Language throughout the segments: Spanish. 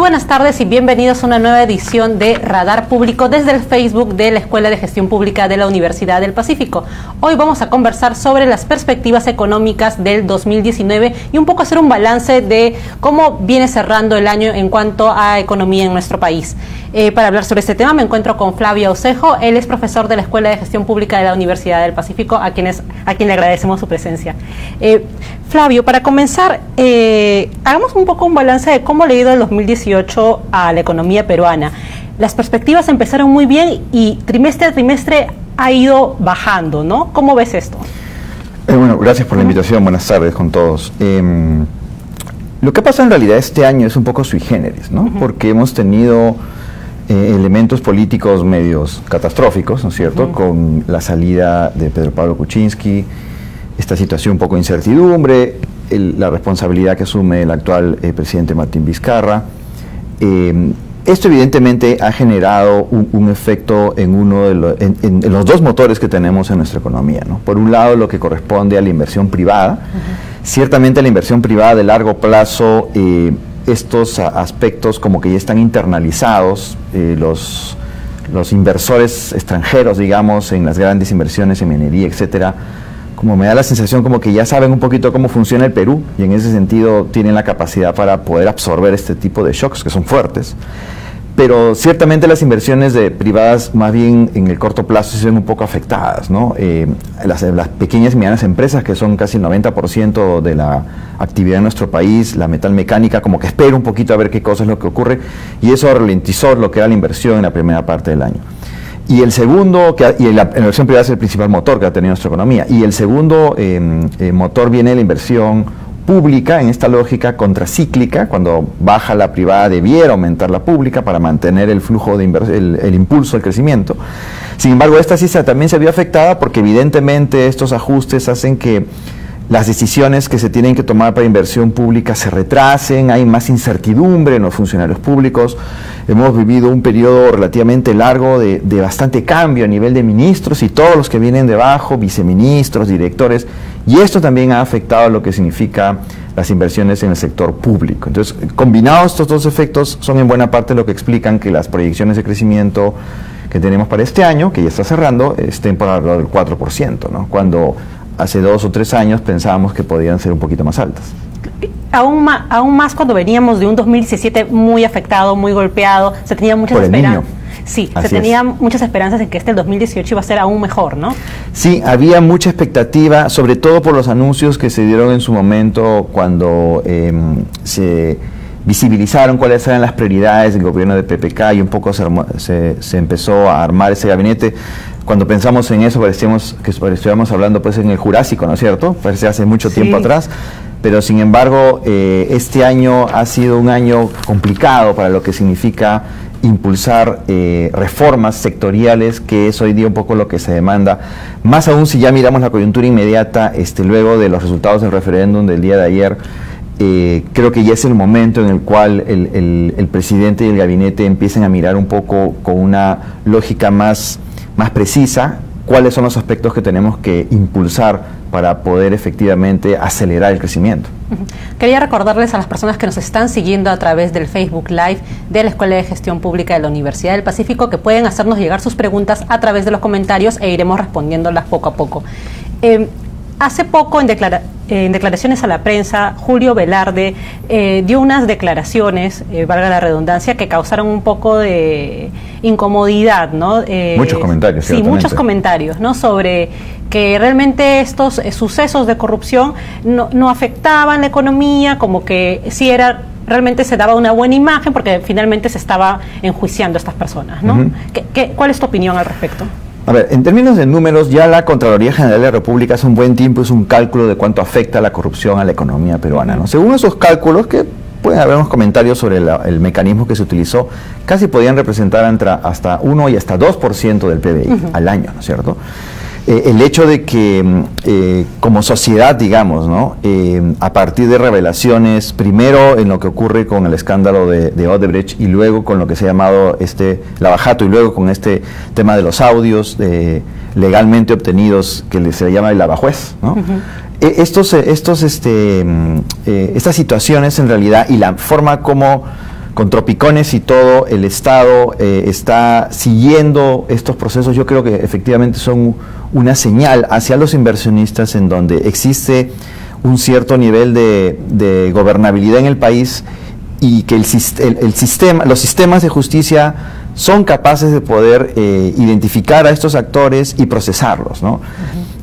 buenas tardes y bienvenidos a una nueva edición de Radar Público desde el Facebook de la Escuela de Gestión Pública de la Universidad del Pacífico. Hoy vamos a conversar sobre las perspectivas económicas del 2019 y un poco hacer un balance de cómo viene cerrando el año en cuanto a economía en nuestro país. Para hablar sobre este tema me encuentro con Flavio Aucejo. Él es profesor de la Escuela de Gestión Pública de la Universidad del Pacífico, a quien le agradecemos su presencia. Flavio, para comenzar, hagamos un poco un balance de cómo le ha ido el 2018 a la economía peruana. Las perspectivas empezaron muy bien y trimestre a trimestre ha ido bajando, ¿no? ¿Cómo ves esto? Bueno, gracias por la invitación. Buenas tardes con todos. Lo que pasa en realidad este año es un poco sui generis, ¿no? Porque hemos tenido elementos políticos medios catastróficos, ¿no es cierto? Con la salida de Pedro Pablo Kuczynski, esta situación un poco de incertidumbre, la responsabilidad que asume el actual presidente Martín Vizcarra. Esto evidentemente ha generado un efecto en en los dos motores que tenemos en nuestra economía, ¿no? Por un lado, lo que corresponde a la inversión privada. Ciertamente la inversión privada de largo plazo, estos aspectos como que ya están internalizados, los inversores extranjeros, digamos, en las grandes inversiones en minería, etcétera, como me da la sensación como que ya saben un poquito cómo funciona el Perú y en ese sentido tienen la capacidad para poder absorber este tipo de shocks que son fuertes. Pero ciertamente las inversiones privadas más bien en el corto plazo se ven un poco afectadas, ¿no? Las pequeñas y medianas empresas, que son casi el 90% de la actividad en nuestro país, la metalmecánica como que espera un poquito a ver qué cosa es lo que ocurre, y eso ralentizó lo que era la inversión en la primera parte del año. Y el segundo, la inversión privada es el principal motor que ha tenido nuestra economía, y el segundo motor viene de la inversión pública, en esta lógica contracíclica. Cuando baja la privada debiera aumentar la pública para mantener el flujo de el impulso al crecimiento. Sin embargo, esta sí también se vio afectada porque evidentemente estos ajustes hacen que las decisiones que se tienen que tomar para inversión pública se retrasen, hay más incertidumbre en los funcionarios públicos. Hemos vivido un periodo relativamente largo de bastante cambio a nivel de ministros y todos los que vienen debajo, viceministros, directores, y esto también ha afectado lo que significa las inversiones en el sector público. Entonces, combinados estos dos efectos son en buena parte lo que explican que las proyecciones de crecimiento que tenemos para este año, que ya está cerrando, estén por alrededor del 4%, ¿no? Cuando hace 2 o 3 años pensábamos que podían ser un poquito más altas. Aún más cuando veníamos de un 2017 muy afectado, muy golpeado, se tenía muchas esperanzas. Sí, se tenía muchas esperanzas en que el 2018 iba a ser aún mejor, ¿no? Sí, había mucha expectativa, sobre todo por los anuncios que se dieron en su momento cuando se visibilizaron cuáles eran las prioridades del gobierno de PPK y un poco se empezó a armar ese gabinete. Cuando pensamos en eso parecíamos que estuviéramos hablando pues en el Jurásico, ¿no es cierto? Parece hace mucho tiempo atrás, pero sin embargo este año ha sido un año complicado para lo que significa impulsar reformas sectoriales, que es hoy día un poco lo que se demanda, más aún si ya miramos la coyuntura inmediata luego de los resultados del referéndum del día de ayer. Creo que ya es el momento en el cual el presidente y el gabinete empiecen a mirar un poco con una lógica más precisa cuáles son los aspectos que tenemos que impulsar para poder efectivamente acelerar el crecimiento. Quería recordarles a las personas que nos están siguiendo a través del Facebook Live de la Escuela de Gestión Pública de la Universidad del Pacífico que pueden hacernos llegar sus preguntas a través de los comentarios e iremos respondiéndolas poco a poco. Hace poco, en declaraciones a la prensa, Julio Velarde dio unas declaraciones, valga la redundancia, que causaron un poco de incomodidad, ¿no? Muchos comentarios. Sí, muchos comentarios, ¿no? Sobre que realmente estos sucesos de corrupción no afectaban la economía, como que sí realmente se daba una buena imagen porque finalmente se estaba enjuiciando a estas personas, ¿no? ¿Cuál es tu opinión al respecto? A ver, en términos de números, ya la Contraloría General de la República hace un buen tiempo hizo un cálculo de cuánto afecta la corrupción a la economía peruana, ¿no? Según esos cálculos, que pueden haber unos comentarios sobre el mecanismo que se utilizó, casi podían representar hasta 1 y hasta 2% del PBI al año, ¿no es cierto? El hecho de que como sociedad, digamos, ¿no? A partir de revelaciones, primero en lo que ocurre con el escándalo de Odebrecht y luego con lo que se ha llamado lavajato y luego con este tema de los audios legalmente obtenidos que se le llama el lavajuez, ¿no? Estas situaciones en realidad y la forma como con tropicones y todo, el Estado está siguiendo estos procesos. Yo creo que efectivamente son una señal hacia los inversionistas en donde existe un cierto nivel de gobernabilidad en el país y que los sistemas de justicia son capaces de poder identificar a estos actores y procesarlos, ¿no?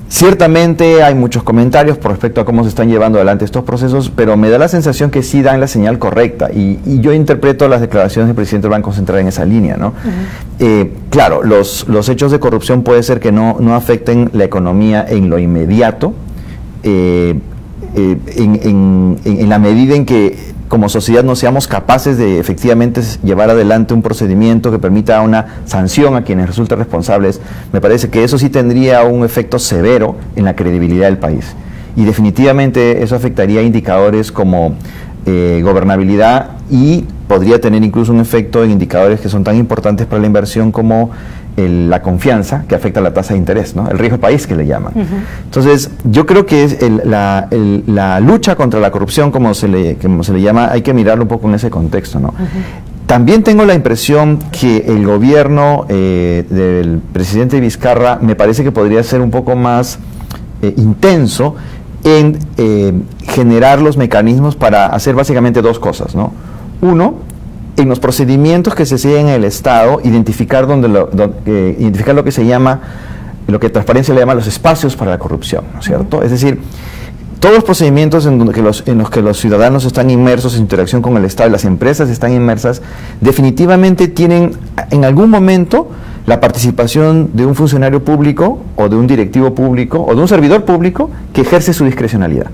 Ciertamente hay muchos comentarios por respecto a cómo se están llevando adelante estos procesos, pero me da la sensación que sí dan la señal correcta y yo interpreto las declaraciones del presidente del Banco Central en esa línea, ¿no? Claro, los hechos de corrupción puede ser que no afecten la economía en lo inmediato, en la medida en que como sociedad no seamos capaces de efectivamente llevar adelante un procedimiento que permita una sanción a quienes resulten responsables. Me parece que eso sí tendría un efecto severo en la credibilidad del país. Y definitivamente eso afectaría a indicadores como gobernabilidad y podría tener incluso un efecto en indicadores que son tan importantes para la inversión como la confianza, que afecta a la tasa de interés, ¿no? El riesgo país que le llaman. Entonces, yo creo que la lucha contra la corrupción, como se le llama, hay que mirarlo un poco en ese contexto, ¿no? También tengo la impresión que el gobierno del presidente Vizcarra me parece que podría ser un poco más intenso en generar los mecanismos para hacer básicamente dos cosas, ¿no? Uno, en los procedimientos que se siguen en el Estado, identificar identificar lo que se llama, lo que Transparencia le llama los espacios para la corrupción, ¿no es cierto? Es decir, todos los procedimientos en los que los ciudadanos están inmersos en interacción con el Estado y las empresas están inmersas, definitivamente tienen en algún momento la participación de un funcionario público o de un directivo público o de un servidor público que ejerce su discrecionalidad.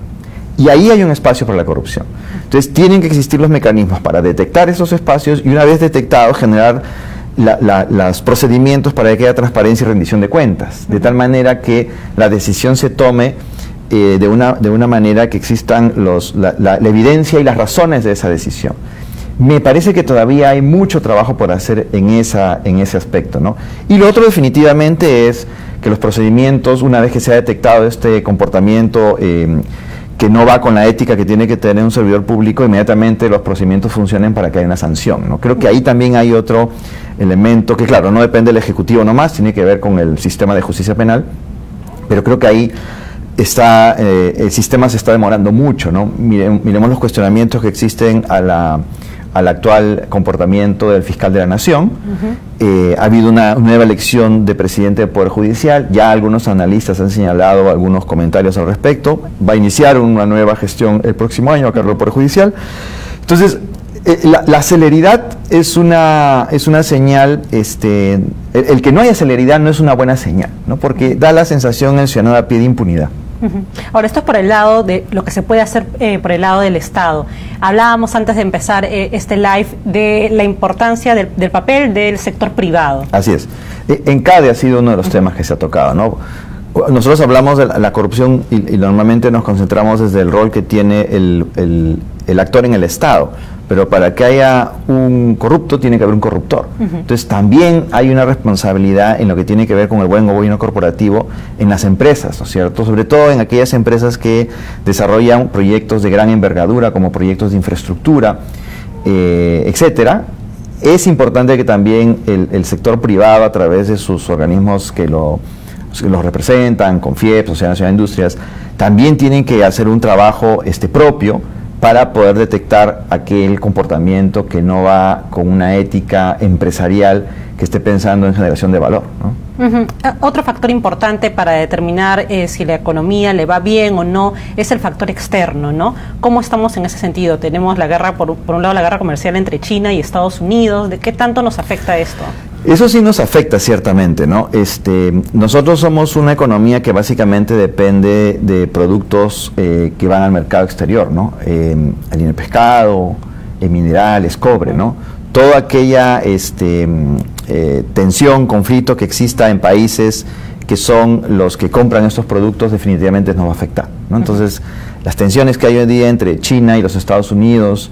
Y ahí hay un espacio para la corrupción. Entonces tienen que existir los mecanismos para detectar esos espacios y una vez detectados generar los procedimientos para que haya transparencia y rendición de cuentas, de tal manera que la decisión se tome de una manera que existan la evidencia y las razones de esa decisión. Me parece que todavía hay mucho trabajo por hacer en ese aspecto, ¿no? Y lo otro definitivamente es que los procedimientos, una vez que se ha detectado este comportamiento que no va con la ética que tiene que tener un servidor público, inmediatamente los procedimientos funcionen para que haya una sanción, ¿no? Creo que ahí también hay otro elemento que, claro, no depende del Ejecutivo nomás, tiene que ver con el sistema de justicia penal, pero creo que ahí el sistema se está demorando mucho, ¿no? Miremos los cuestionamientos que existen al actual comportamiento del fiscal de la Nación. Ha habido una nueva elección de presidente del Poder Judicial, ya algunos analistas han señalado algunos comentarios al respecto, va a iniciar una nueva gestión el próximo año a cargo del Poder Judicial. Entonces, la celeridad es una señal, el que no haya celeridad no es una buena señal, ¿no? Porque da la sensación en el ciudadano a pie de impunidad. Ahora, esto es por el lado de lo que se puede hacer por el lado del Estado. Hablábamos antes de empezar este live de la importancia del papel del sector privado. Así es. ENCADE ha sido uno de los temas que se ha tocado, ¿no? Nosotros hablamos de la corrupción y normalmente nos concentramos desde el rol que tiene el actor en el Estado, pero para que haya un corrupto tiene que haber un corruptor. Entonces también hay una responsabilidad en lo que tiene que ver con el buen gobierno corporativo en las empresas, ¿no es cierto? Sobre todo en aquellas empresas que desarrollan proyectos de gran envergadura como proyectos de infraestructura, etcétera. Es importante que también el sector privado, a través de sus organismos que los representan, CONFIEP, Sociedad Nacional de Industrias, también tienen que hacer un trabajo propio para poder detectar aquel comportamiento que no va con una ética empresarial que esté pensando en generación de valor, ¿no? Otro factor importante para determinar si la economía le va bien o no es el factor externo, ¿no? ¿Cómo estamos en ese sentido? Tenemos la guerra, por un lado la guerra comercial entre China y Estados Unidos. ¿De qué tanto nos afecta esto? Eso sí nos afecta ciertamente, ¿no? Nosotros somos una economía que básicamente depende de productos que van al mercado exterior, ¿no? Harina de pescado, minerales, cobre, ¿no? Toda aquella tensión, conflicto que exista en países que son los que compran estos productos definitivamente nos va a afectar, ¿no? Entonces, las tensiones que hay hoy en día entre China y los Estados Unidos,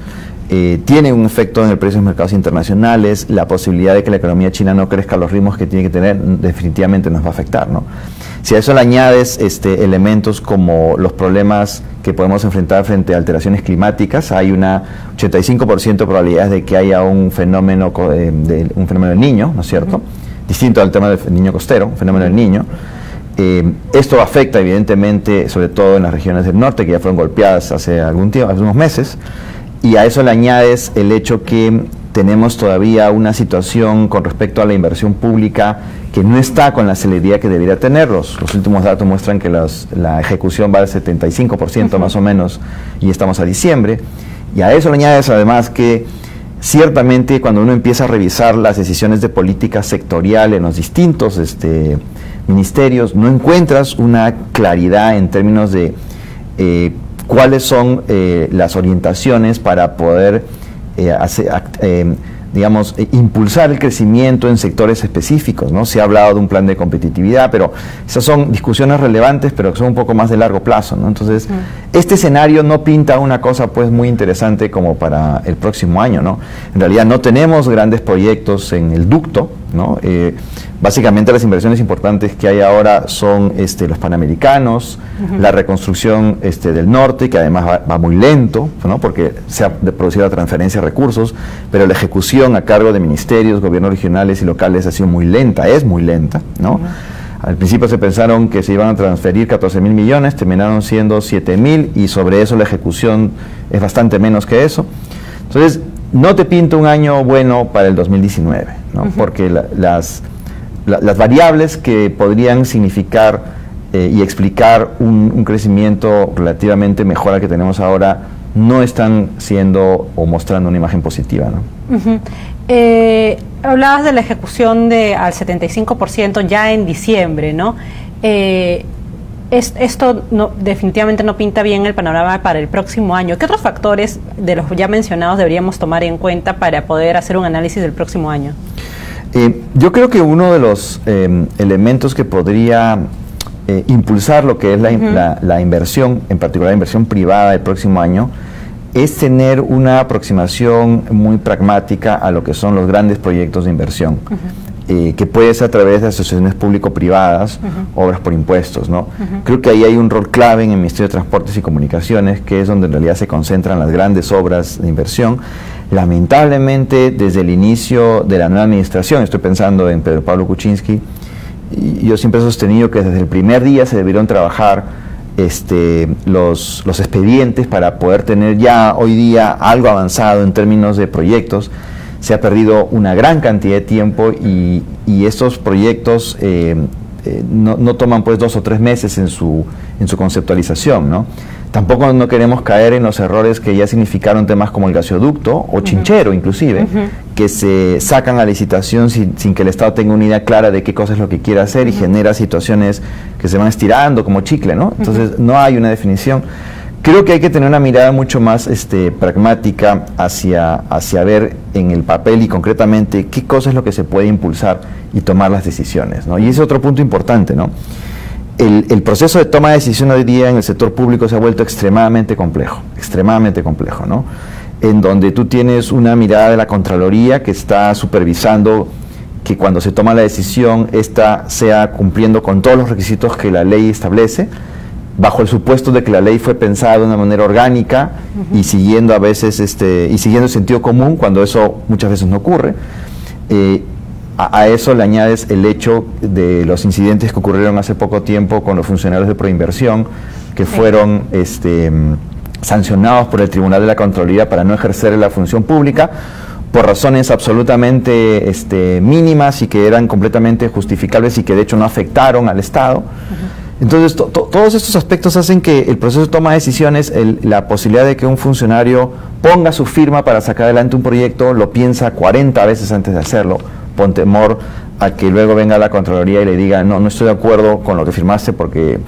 tiene un efecto en el precio de los mercados internacionales. La posibilidad de que la economía china no crezca a los ritmos que tiene que tener definitivamente nos va a afectar, ¿no? Si a eso le añades elementos como los problemas que podemos enfrentar frente a alteraciones climáticas, hay una 85% de probabilidades de que haya un fenómeno del Niño, ¿no es cierto? Distinto al tema del niño costero, un fenómeno del Niño. Esto afecta evidentemente, sobre todo en las regiones del norte, que ya fueron golpeadas hace algún tiempo, hace unos meses, y a eso le añades el hecho que tenemos todavía una situación con respecto a la inversión pública que no está con la celeridad que debería tener. Los últimos datos muestran que la ejecución va al 75% más o menos, y estamos a diciembre. Y a eso le añades además que ciertamente cuando uno empieza a revisar las decisiones de política sectorial en los distintos ministerios, no encuentras una claridad en términos de cuáles son las orientaciones para poder impulsar el crecimiento en sectores específicos, ¿no? Se ha hablado de un plan de competitividad, pero esas son discusiones relevantes, pero que son un poco más de largo plazo, ¿no? Entonces, este escenario no pinta una cosa pues muy interesante como para el próximo año, ¿no? En realidad no tenemos grandes proyectos en el ducto, ¿no? Básicamente las inversiones importantes que hay ahora son los Panamericanos, la reconstrucción del norte, que además va muy lento, ¿no? Porque se ha producido la transferencia de recursos, pero la ejecución a cargo de ministerios, gobiernos regionales y locales ha sido muy lenta, es muy lenta, ¿no? Al principio se pensaron que se iban a transferir 14.000 millones, terminaron siendo 7.000, y sobre eso la ejecución es bastante menos que eso. Entonces, no te pinta un año bueno para el 2019, ¿no? Porque las variables que podrían significar y explicar un crecimiento relativamente mejor al que tenemos ahora no están siendo o mostrando una imagen positiva, ¿no? Hablabas de la ejecución al 75% ya en diciembre, ¿no? Esto definitivamente no pinta bien el panorama para el próximo año. ¿Qué otros factores de los ya mencionados deberíamos tomar en cuenta para poder hacer un análisis del próximo año? Yo creo que uno de los elementos que podría impulsar lo que es la inversión, en particular la inversión privada del próximo año, es tener una aproximación muy pragmática a lo que son los grandes proyectos de inversión, que puede ser a través de asociaciones público-privadas, obras por impuestos, ¿no? Creo que ahí hay un rol clave en el Ministerio de Transportes y Comunicaciones, que es donde en realidad se concentran las grandes obras de inversión. Lamentablemente, desde el inicio de la nueva administración, estoy pensando en Pedro Pablo Kuczynski, y yo siempre he sostenido que desde el primer día se debieron trabajar los expedientes para poder tener ya hoy día algo avanzado en términos de proyectos. Se ha perdido una gran cantidad de tiempo y estos proyectos no toman pues 2 o 3 meses en su conceptualización, ¿no? Tampoco no queremos caer en los errores que ya significaron temas como el gasoducto o Chinchero inclusive, que se sacan a licitación sin que el Estado tenga una idea clara de qué cosa es lo que quiere hacer y genera situaciones que se van estirando como chicle, ¿no? Entonces no hay una definición. Creo que hay que tener una mirada mucho más pragmática hacia ver en el papel y concretamente qué cosa es lo que se puede impulsar y tomar las decisiones, ¿no? Y ese es otro punto importante, ¿no? El proceso de toma de decisión hoy día en el sector público se ha vuelto extremadamente complejo, ¿no? En donde tú tienes una mirada de la Contraloría que está supervisando que cuando se toma la decisión, esta sea cumpliendo con todos los requisitos que la ley establece, bajo el supuesto de que la ley fue pensada de una manera orgánica y siguiendo a veces y siguiendo el sentido común, cuando eso muchas veces no ocurre. A eso le añades el hecho de los incidentes que ocurrieron hace poco tiempo con los funcionarios de Proinversión, que fueron sancionados por el Tribunal de la Contraloría para no ejercer la función pública por razones absolutamente mínimas y que eran completamente justificables y que de hecho no afectaron al Estado. Entonces, todos estos aspectos hacen que el proceso de toma de decisiones, la posibilidad de que un funcionario ponga su firma para sacar adelante un proyecto, lo piensa 40 veces antes de hacerlo, con temor a que luego venga la Contraloría y le diga, no estoy de acuerdo con lo que firmaste porque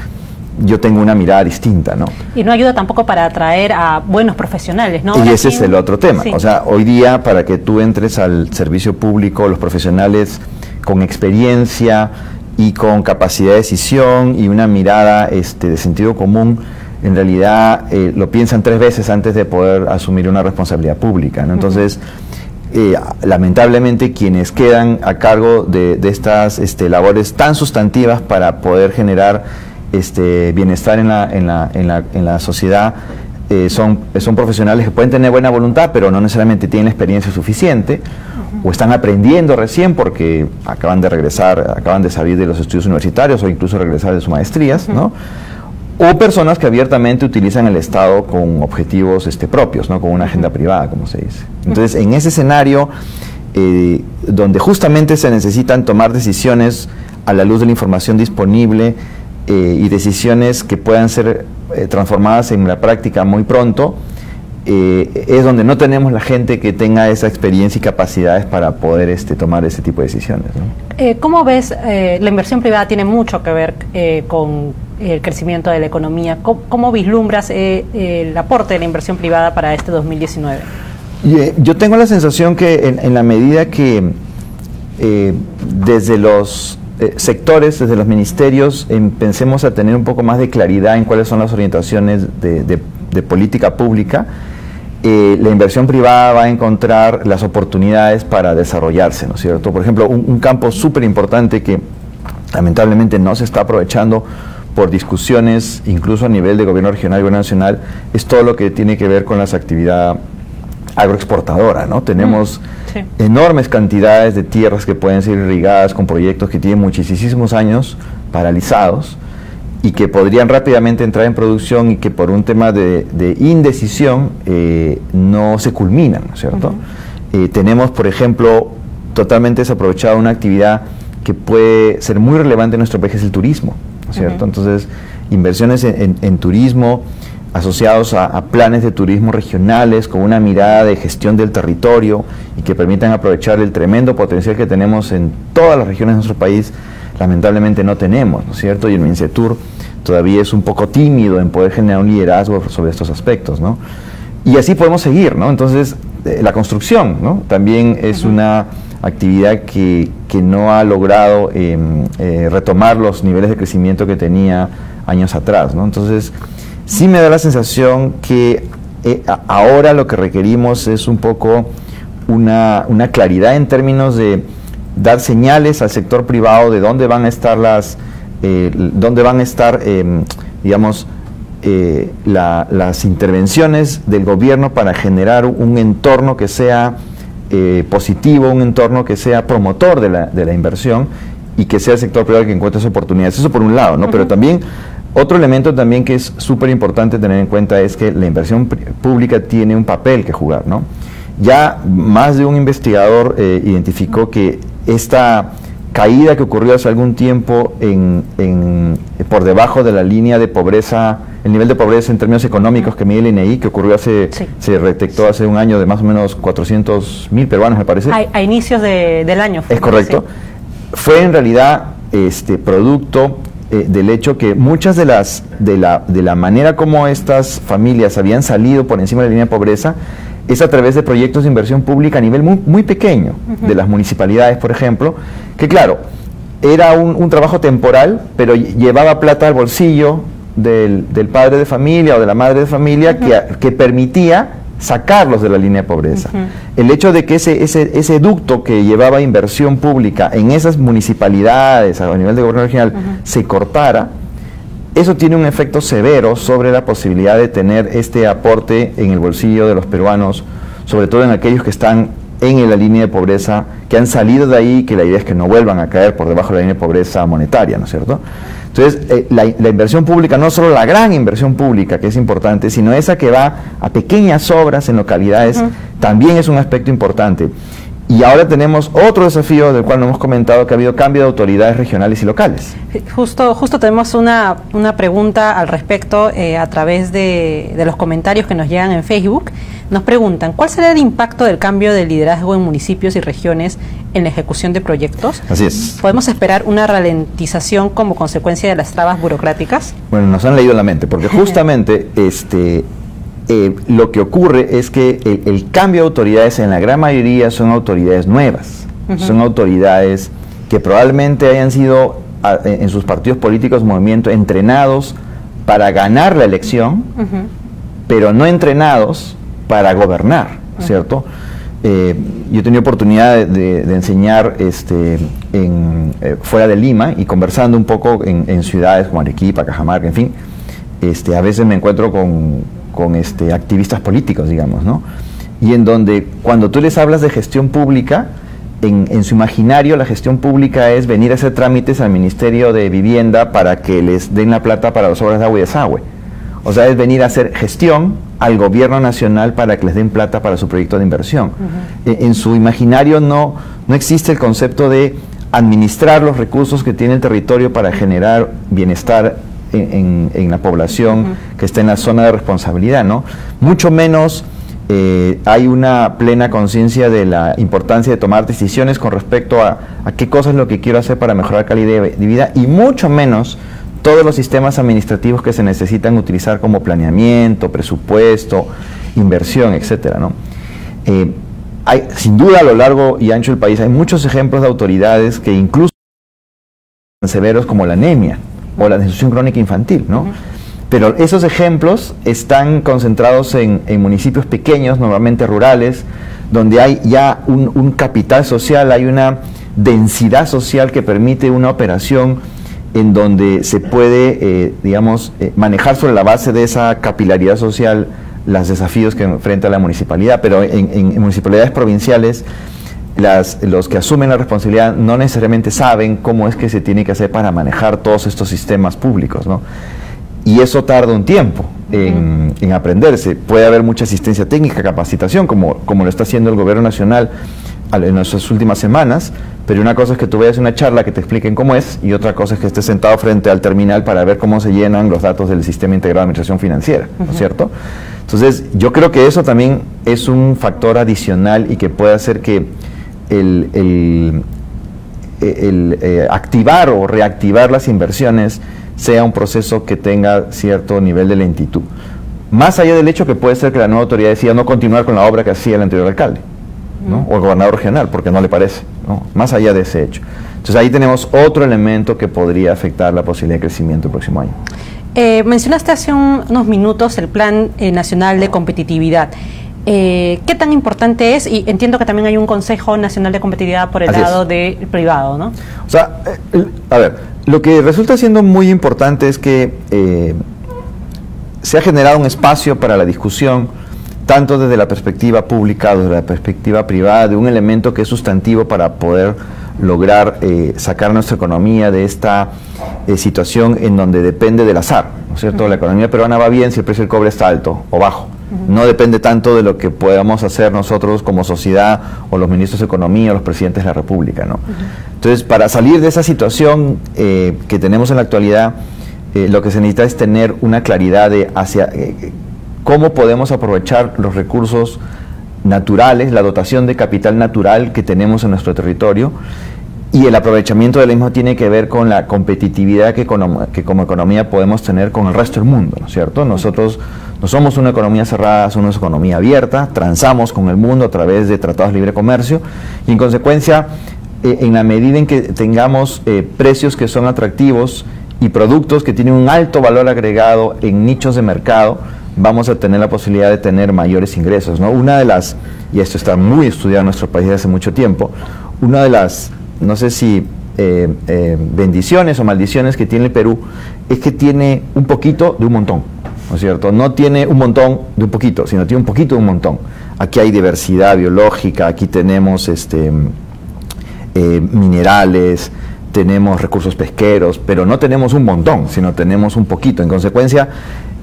yo tengo una mirada distinta, ¿no? Y no ayuda tampoco para atraer a buenos profesionales, ¿no? Y ese es el otro tema. Sí. O sea, hoy día para que tú entres al servicio público, los profesionales con experiencia y con capacidad de decisión y una mirada de sentido común en realidad lo piensan 3 veces antes de poder asumir una responsabilidad pública, ¿no? Entonces, lamentablemente quienes quedan a cargo de estas labores tan sustantivas para poder generar bienestar en la sociedad, son profesionales que pueden tener buena voluntad, pero no necesariamente tienen la experiencia suficiente, o están aprendiendo recién porque acaban de salir de los estudios universitarios o incluso regresar de sus maestrías, ¿no? O personas que abiertamente utilizan el Estado con objetivos propios, ¿no? Con una agenda privada, como se dice. Entonces, en ese escenario, donde justamente se necesitan tomar decisiones a la luz de la información disponible y decisiones que puedan ser transformadas en la práctica muy pronto, es donde no tenemos la gente que tenga esa experiencia y capacidades para poder tomar ese tipo de decisiones, ¿no? ¿Cómo ves? La inversión privada tiene mucho que ver con el crecimiento de la economía. ¿Cómo vislumbras el aporte de la inversión privada para este 2019? Yo tengo la sensación que en la medida que desde los sectores, desde los ministerios, empecemos a tener un poco más de claridad en cuáles son las orientaciones de política pública, la inversión privada va a encontrar las oportunidades para desarrollarse, ¿no es cierto? Por ejemplo, un campo súper importante que lamentablemente no se está aprovechando por discusiones, incluso a nivel de gobierno regional y gobierno nacional, es todo lo que tiene que ver con las actividades agroexportadora, ¿no? Tenemos enormes cantidades de tierras que pueden ser irrigadas con proyectos que tienen muchísimos años paralizados y que podrían rápidamente entrar en producción y que por un tema de indecisión no se culminan, ¿no es cierto? Tenemos, por ejemplo, totalmente desaprovechada una actividad que puede ser muy relevante en nuestro país, que es el turismo, ¿no es cierto? Entonces, inversiones en turismo asociados a planes de turismo regionales con una mirada de gestión del territorio y que permitan aprovechar el tremendo potencial que tenemos en todas las regiones de nuestro país, lamentablemente no tenemos, ¿no es cierto? Y el MINCETUR todavía es un poco tímido en poder generar un liderazgo sobre estos aspectos, ¿no? Y así podemos seguir, ¿no? Entonces, la construcción, ¿no? También es una actividad que no ha logrado retomar los niveles de crecimiento que tenía años atrás, ¿no? Entonces, sí me da la sensación que ahora lo que requerimos es un poco una claridad en términos de dar señales al sector privado de dónde van a estar digamos, las intervenciones del gobierno para generar un entorno que sea positivo, un entorno que sea promotor de la inversión y que sea el sector privado el que encuentre esas oportunidades. Eso por un lado, ¿no? Pero también otro elemento también que es súper importante tener en cuenta es que la inversión pública tiene un papel que jugar, ¿no? Ya más de un investigador identificó que esta caída que ocurrió hace algún tiempo por debajo de la línea de pobreza, el nivel de pobreza en términos económicos que mide el INEI, que ocurrió se detectó hace un año de más o menos 400.000 peruanos, me parece. A inicios del año. Es correcto. Sí. Fue en realidad producto del hecho que muchas de la manera como estas familias habían salido por encima de la línea de pobreza es a través de proyectos de inversión pública a nivel muy pequeño, de las municipalidades, por ejemplo, que claro, era un trabajo temporal, pero llevaba plata al bolsillo del padre de familia o de la madre de familia que permitía sacarlos de la línea de pobreza. El hecho de que ese ducto que llevaba inversión pública en esas municipalidades a nivel de gobierno regional se cortara, eso tiene un efecto severo sobre la posibilidad de tener este aporte en el bolsillo de los peruanos, sobre todo en aquellos que están en la línea de pobreza, que han salido de ahí, que la idea es que no vuelvan a caer por debajo de la línea de pobreza monetaria, ¿no es cierto? Entonces, la inversión pública, no solo la gran inversión pública, que es importante, sino esa que va a pequeñas obras en localidades, también es un aspecto importante. Y ahora tenemos otro desafío del cual no hemos comentado, que ha habido cambio de autoridades regionales y locales. Justo tenemos una pregunta al respecto a través de los comentarios que nos llegan en Facebook. Nos preguntan, ¿cuál será el impacto del cambio de liderazgo en municipios y regiones en la ejecución de proyectos? Así es. ¿Podemos esperar una ralentización como consecuencia de las trabas burocráticas? Bueno, nos han leído la mente, porque justamente lo que ocurre es que el cambio de autoridades en la gran mayoría son autoridades nuevas, son autoridades que probablemente hayan sido en sus partidos políticos, movimientos, entrenados para ganar la elección, pero no entrenados para gobernar, ¿cierto? Yo he tenido oportunidad de enseñar fuera de Lima y conversando un poco en ciudades como Arequipa, Cajamarca, en fin, a veces me encuentro con activistas políticos, digamos, ¿no? Y en donde cuando tú les hablas de gestión pública, en su imaginario la gestión pública es venir a hacer trámites al Ministerio de Vivienda para que les den la plata para las obras de agua y desagüe. O sea, es venir a hacer gestión al gobierno nacional para que les den plata para su proyecto de inversión. En su imaginario no existe el concepto de administrar los recursos que tiene el territorio para generar bienestar en la población que está en la zona de responsabilidad, ¿no? Mucho menos hay una plena conciencia de la importancia de tomar decisiones con respecto a qué cosa es lo que quiero hacer para mejorar calidad de vida, y mucho menos todos los sistemas administrativos que se necesitan utilizar como planeamiento, presupuesto, inversión, etcétera, ¿no? Hay, sin duda, a lo largo y ancho del país hay muchos ejemplos de autoridades que incluso son severos como la anemia o la desnutrición crónica infantil, ¿no? Pero esos ejemplos están concentrados en municipios pequeños, normalmente rurales, donde hay ya un capital social, hay una densidad social que permite una operación en donde se puede, manejar sobre la base de esa capilaridad social los desafíos que enfrenta la municipalidad. Pero en municipalidades provinciales, los que asumen la responsabilidad no necesariamente saben cómo es que se tiene que hacer para manejar todos estos sistemas públicos, ¿no? Y eso tarda un tiempo en aprenderse. Puede haber mucha asistencia técnica, capacitación, como lo está haciendo el gobierno nacional en nuestras últimas semanas, pero una cosa es que tú vayas a una charla que te expliquen cómo es, y otra cosa es que estés sentado frente al terminal para ver cómo se llenan los datos del Sistema Integrado de Administración Financiera, ¿no es cierto? Entonces, yo creo que eso también es un factor adicional y que puede hacer que el activar o reactivar las inversiones sea un proceso que tenga cierto nivel de lentitud. Más allá del hecho que puede ser que la nueva autoridad decida no continuar con la obra que hacía el anterior alcalde, ¿no? O el gobernador regional, porque no le parece, ¿no? Más allá de ese hecho. Entonces ahí tenemos otro elemento que podría afectar la posibilidad de crecimiento el próximo año. Mencionaste hace unos minutos el Plan Nacional de Competitividad. ¿Qué tan importante es? Y entiendo que también hay un Consejo Nacional de Competitividad por el lado del privado, ¿no? O sea, a ver, lo que resulta siendo muy importante es que se ha generado un espacio para la discusión, tanto desde la perspectiva pública, desde la perspectiva privada, de un elemento que es sustantivo para poder lograr sacar nuestra economía de esta situación en donde depende del azar, ¿no es cierto? La economía peruana va bien si el precio del cobre está alto o bajo. No depende tanto de lo que podamos hacer nosotros como sociedad o los ministros de Economía o los presidentes de la República, ¿no? Entonces, para salir de esa situación que tenemos en la actualidad, lo que se necesita es tener una claridad de hacia cómo podemos aprovechar los recursos naturales, la dotación de capital natural que tenemos en nuestro territorio, y el aprovechamiento del mismo tiene que ver con la competitividad que como economía podemos tener con el resto del mundo, ¿no es cierto? Nosotros no somos una economía cerrada, somos una economía abierta, transamos con el mundo a través de tratados de libre comercio, y en consecuencia, en la medida en que tengamos precios que son atractivos y productos que tienen un alto valor agregado en nichos de mercado, vamos a tener la posibilidad de tener mayores ingresos, ¿no? Una de las, y esto está muy estudiado en nuestro país desde hace mucho tiempo, una de las, no sé si bendiciones o maldiciones que tiene el Perú es que tiene un poquito de un montón, ¿no es cierto? No tiene un montón de un poquito, sino tiene un poquito de un montón. Aquí hay diversidad biológica, aquí tenemos minerales, tenemos recursos pesqueros, pero no tenemos un montón, sino tenemos un poquito. En consecuencia,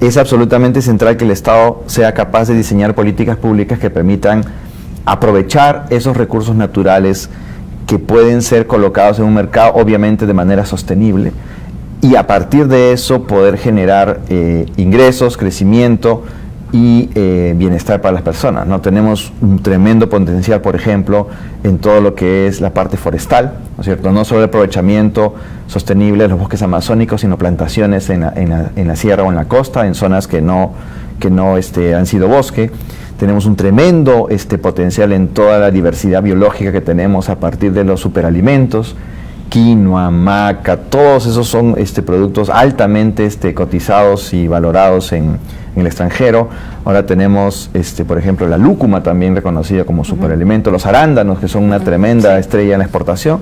es absolutamente central que el Estado sea capaz de diseñar políticas públicas que permitan aprovechar esos recursos naturales que pueden ser colocados en un mercado, obviamente de manera sostenible, y a partir de eso poder generar ingresos, crecimiento y bienestar para las personas, ¿no? Tenemos un tremendo potencial, por ejemplo, en todo lo que es la parte forestal, ¿no es cierto? No solo el aprovechamiento sostenible de los bosques amazónicos, sino plantaciones en la sierra o en la costa, en zonas que no han sido bosque. Tenemos un tremendo potencial en toda la diversidad biológica que tenemos a partir de los superalimentos, quinoa, maca, todos esos son productos altamente cotizados y valorados en el extranjero. Ahora tenemos, por ejemplo, la lúcuma, también reconocida como superalimento, los arándanos, que son una tremenda estrella en la exportación.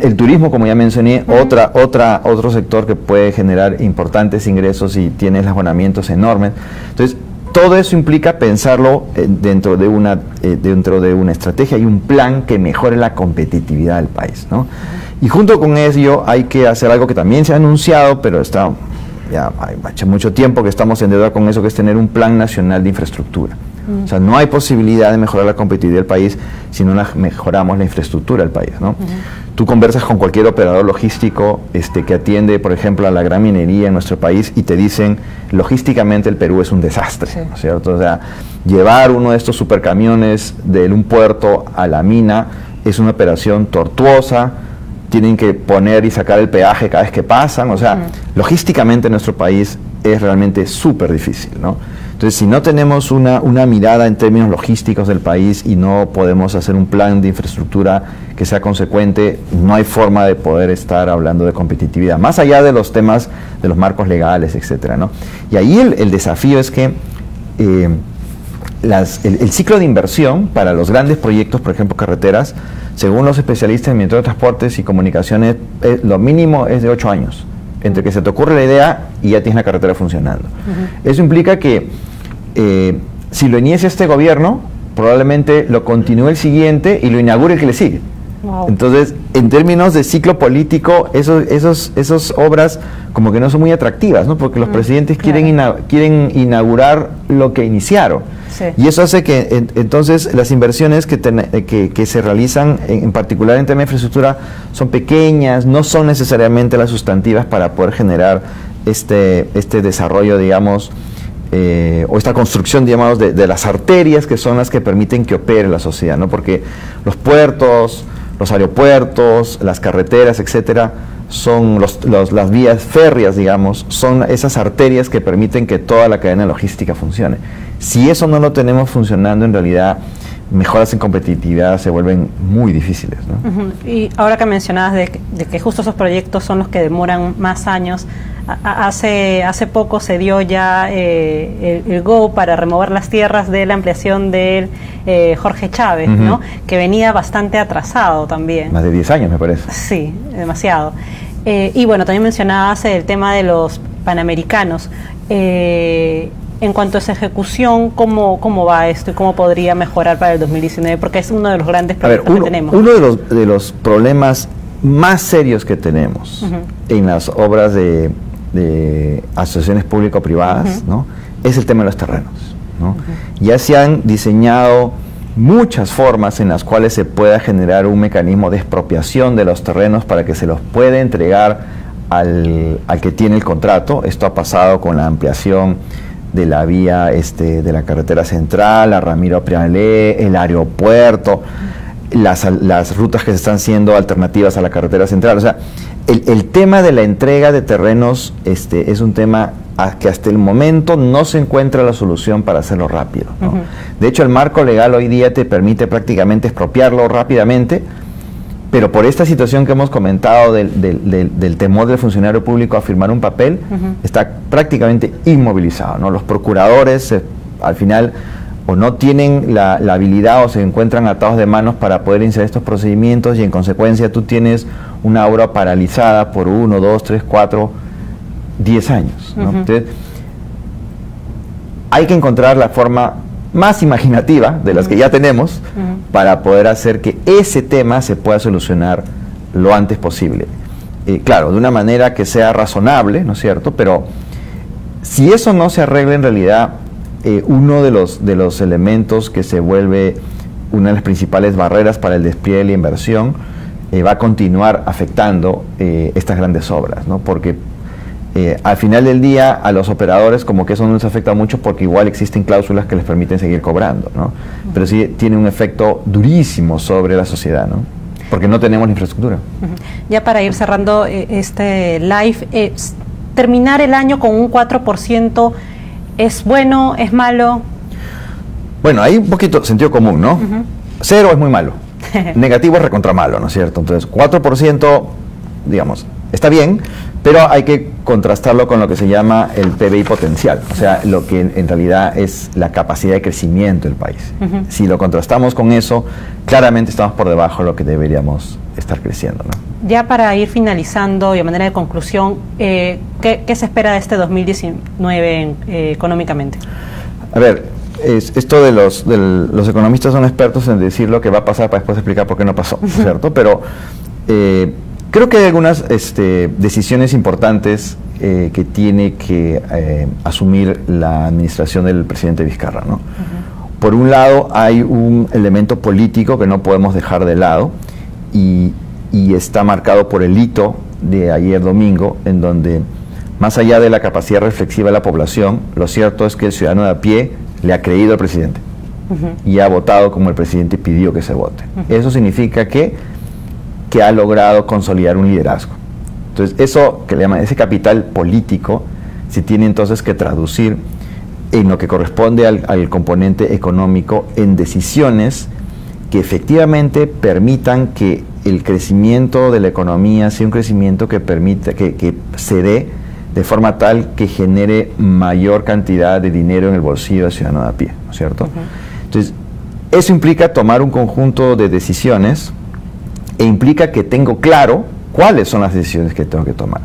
El turismo, como ya mencioné, otro sector que puede generar importantes ingresos y tiene eslabonamientos enormes. Entonces, todo eso implica pensarlo dentro de una estrategia y un plan que mejore la competitividad del país, ¿no? Y junto con ello hay que hacer algo que también se ha anunciado, pero ya hace mucho tiempo que estamos en deuda con eso, que es tener un plan nacional de infraestructura. O sea, no hay posibilidad de mejorar la competitividad del país si no mejoramos la infraestructura del país, ¿no? Tú conversas con cualquier operador logístico que atiende, por ejemplo, a la gran minería en nuestro país y te dicen, logísticamente el Perú es un desastre, ¿no es cierto? O sea, llevar uno de estos supercamiones de un puerto a la mina es una operación tortuosa, tienen que poner y sacar el peaje cada vez que pasan, o sea, logísticamente nuestro país es realmente súper difícil, ¿no? Entonces, si no tenemos una mirada en términos logísticos del país y no podemos hacer un plan de infraestructura que sea consecuente, no hay forma de poder estar hablando de competitividad, más allá de los temas de los marcos legales, etcétera, ¿no? Y ahí el desafío es que el ciclo de inversión para los grandes proyectos, por ejemplo, carreteras, según los especialistas en Ministerio de Transportes y Comunicaciones, lo mínimo es de 8 años, entre que se te ocurre la idea y ya tienes la carretera funcionando. Eso implica que si lo inicia este gobierno, probablemente lo continúe el siguiente y lo inaugure el que le sigue. Entonces, en términos de ciclo político, esas obras como que no son muy atractivas, ¿no? Porque los presidentes quieren inaugurar lo que iniciaron. Y eso hace que entonces las inversiones que se realizan, en particular en tema de infraestructura, son pequeñas, no son necesariamente las sustantivas para poder generar este desarrollo, digamos, o esta construcción, digamos, de las arterias que son las que permiten que opere la sociedad, ¿no? Porque los puertos, los aeropuertos, las carreteras, etcétera, son las vías férreas, digamos, son esas arterias que permiten que toda la cadena logística funcione. Si eso no lo tenemos funcionando, en realidad mejoras en competitividad se vuelven muy difíciles, ¿no? Y ahora que mencionabas de que justo esos proyectos son los que demoran más años, hace poco se dio ya el go para remover las tierras de la ampliación del Jorge Chávez, ¿no? Que venía bastante atrasado también. Más de 10 años, me parece. Sí, demasiado. Y bueno, también mencionabas el tema de los panamericanos. En cuanto a esa ejecución, ¿cómo va esto y cómo podría mejorar para el 2019? Porque es uno de los grandes problemas que tenemos. Uno de los problemas más serios que tenemos en las obras de asociaciones público-privadas, ¿no? Es el tema de los terrenos, ¿no? Ya se han diseñado muchas formas en las cuales se pueda generar un mecanismo de expropiación de los terrenos para que se los pueda entregar al que tiene el contrato. Esto ha pasado con la ampliación de la vía de la carretera central, a Ramiro Prialé, el aeropuerto, las rutas que se están haciendo alternativas a la carretera central. O sea, el tema de la entrega de terrenos es un tema que hasta el momento no se encuentra la solución para hacerlo rápido, ¿no? De hecho, el marco legal hoy día te permite prácticamente expropiarlo rápidamente, pero por esta situación que hemos comentado del temor del funcionario público a firmar un papel, está prácticamente inmovilizado, ¿no? Los procuradores al final o no tienen la habilidad o se encuentran atados de manos para poder iniciar estos procedimientos y en consecuencia tú tienes una obra paralizada por 1, 2, 3, 4, 10 años, ¿no? Entonces, hay que encontrar la forma más imaginativa de las que ya tenemos para poder hacer que ese tema se pueda solucionar lo antes posible. Claro, de una manera que sea razonable, ¿no es cierto? Pero si eso no se arregla, en realidad uno de los elementos que se vuelve una de las principales barreras para el despliegue de la inversión va a continuar afectando estas grandes obras, ¿no? Porque al final del día a los operadores como que eso no les afecta mucho porque igual existen cláusulas que les permiten seguir cobrando, ¿no? Pero sí tiene un efecto durísimo sobre la sociedad, ¿no? Porque no tenemos la infraestructura. Ya para ir cerrando este live, terminar el año con un 4%, ¿es bueno, es malo? Bueno, hay un poquito sentido común, ¿no? 0 es muy malo. negativo es recontra malo, ¿no es cierto? Entonces, 4%, digamos, está bien, pero hay que contrastarlo con lo que se llama el PBI potencial, o sea, lo que en realidad es la capacidad de crecimiento del país. Si lo contrastamos con eso, claramente estamos por debajo de lo que deberíamos estar creciendo, ¿no? Ya para ir finalizando y a manera de conclusión, ¿qué se espera de este 2019 económicamente? A ver, esto de los economistas son expertos en decir lo que va a pasar para después explicar por qué no pasó, ¿cierto? Pero creo que hay algunas decisiones importantes que tiene que asumir la administración del presidente Vizcarra, ¿no? Por un lado, hay un elemento político que no podemos dejar de lado y está marcado por el hito de ayer domingo, en donde, más allá de la capacidad reflexiva de la población, lo cierto es que el ciudadano de a pie le ha creído al presidente y ha votado como el presidente pidió que se vote. Eso significa que ha logrado consolidar un liderazgo. Entonces, eso que le llaman ese capital político se tiene entonces que traducir en lo que corresponde al componente económico, en decisiones que efectivamente permitan que el crecimiento de la economía sea un crecimiento que permita que se dé de forma tal que genere mayor cantidad de dinero en el bolsillo del ciudadano de a pie, ¿no es cierto? Entonces, eso implica tomar un conjunto de decisiones e implica que tengo claro cuáles son las decisiones que tengo que tomar.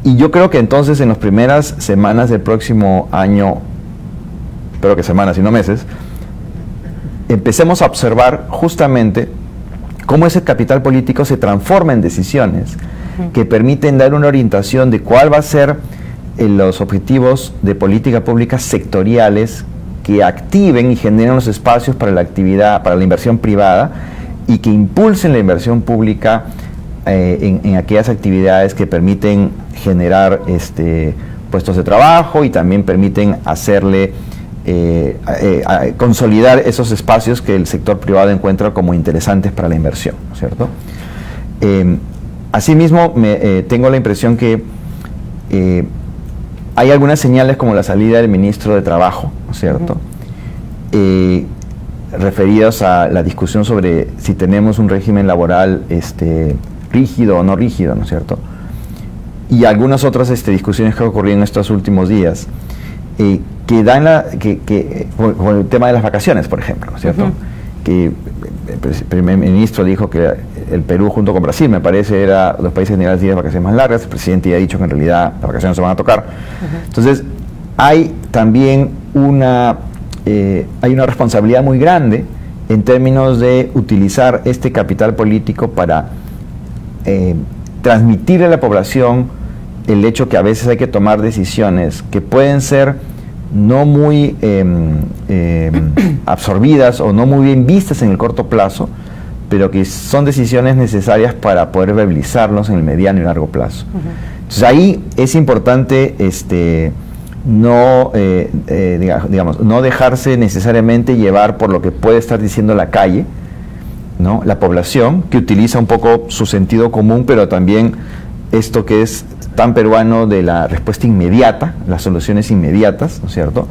Y yo creo que entonces en las primeras semanas del próximo año, espero que semanas y no meses, empecemos a observar justamente cómo ese capital político se transforma en decisiones que permiten dar una orientación de cuál va a ser los objetivos de política pública sectoriales que activen y generen los espacios para la actividad, para la inversión privada y que impulsen la inversión pública en aquellas actividades que permiten generar puestos de trabajo y también permiten hacerle consolidar esos espacios que el sector privado encuentra como interesantes para la inversión, ¿no es cierto? Asimismo, tengo la impresión que hay algunas señales como la salida del ministro de Trabajo, ¿no es cierto? Referidas a la discusión sobre si tenemos un régimen laboral rígido o no rígido, ¿no es cierto? Y algunas otras discusiones que han ocurrido en estos últimos días, que dan por el tema de las vacaciones, por ejemplo, ¿no es cierto? Que el primer ministro dijo que el Perú junto con Brasil, me parece, era los países que tenían las 10 vacaciones más largas. El presidente ya ha dicho que en realidad las vacaciones no se van a tocar. Entonces, hay también hay una responsabilidad muy grande en términos de utilizar este capital político para transmitirle a la población el hecho que a veces hay que tomar decisiones que pueden ser no muy absorbidas o no muy bien vistas en el corto plazo, pero que son decisiones necesarias para poder viabilizarlos en el mediano y largo plazo. Entonces ahí es importante no dejarse necesariamente llevar por lo que puede estar diciendo la calle, ¿no? La población, que utiliza un poco su sentido común, pero también esto que es tan peruano de la respuesta inmediata, las soluciones inmediatas, ¿no es cierto?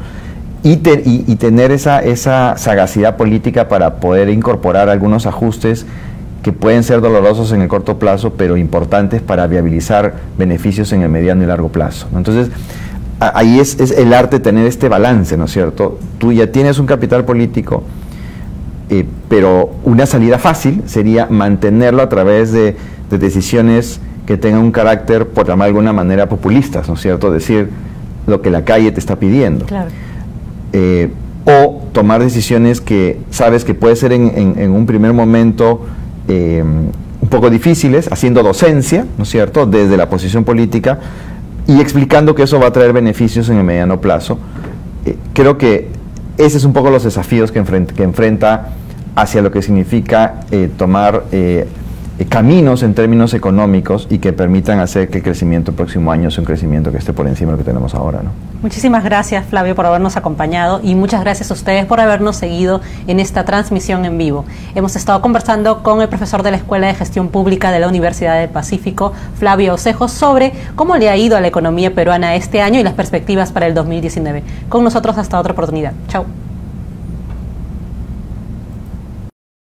Y tener esa sagacidad política para poder incorporar algunos ajustes que pueden ser dolorosos en el corto plazo, pero importantes para viabilizar beneficios en el mediano y largo plazo, ¿no? Entonces, ahí es el arte de tener este balance, ¿no es cierto? Tú ya tienes un capital político, pero una salida fácil sería mantenerlo a través de decisiones que tengan un carácter, por llamar de alguna manera, populistas, ¿no es cierto? Decir lo que la calle te está pidiendo. Claro. O tomar decisiones que sabes que puede ser en un primer momento un poco difíciles, haciendo docencia, ¿no es cierto?, desde la posición política y explicando que eso va a traer beneficios en el mediano plazo. Creo que ese es un poco los desafíos que enfrenta hacia lo que significa tomar caminos en términos económicos y que permitan hacer que el crecimiento el próximo año sea un crecimiento que esté por encima de lo que tenemos ahora, ¿no? Muchísimas gracias, Flavio, por habernos acompañado y muchas gracias a ustedes por habernos seguido en esta transmisión en vivo. Hemos estado conversando con el profesor de la Escuela de Gestión Pública de la Universidad del Pacífico, Flavio Osejo, sobre cómo le ha ido a la economía peruana este año y las perspectivas para el 2019. Con nosotros hasta otra oportunidad. Chao.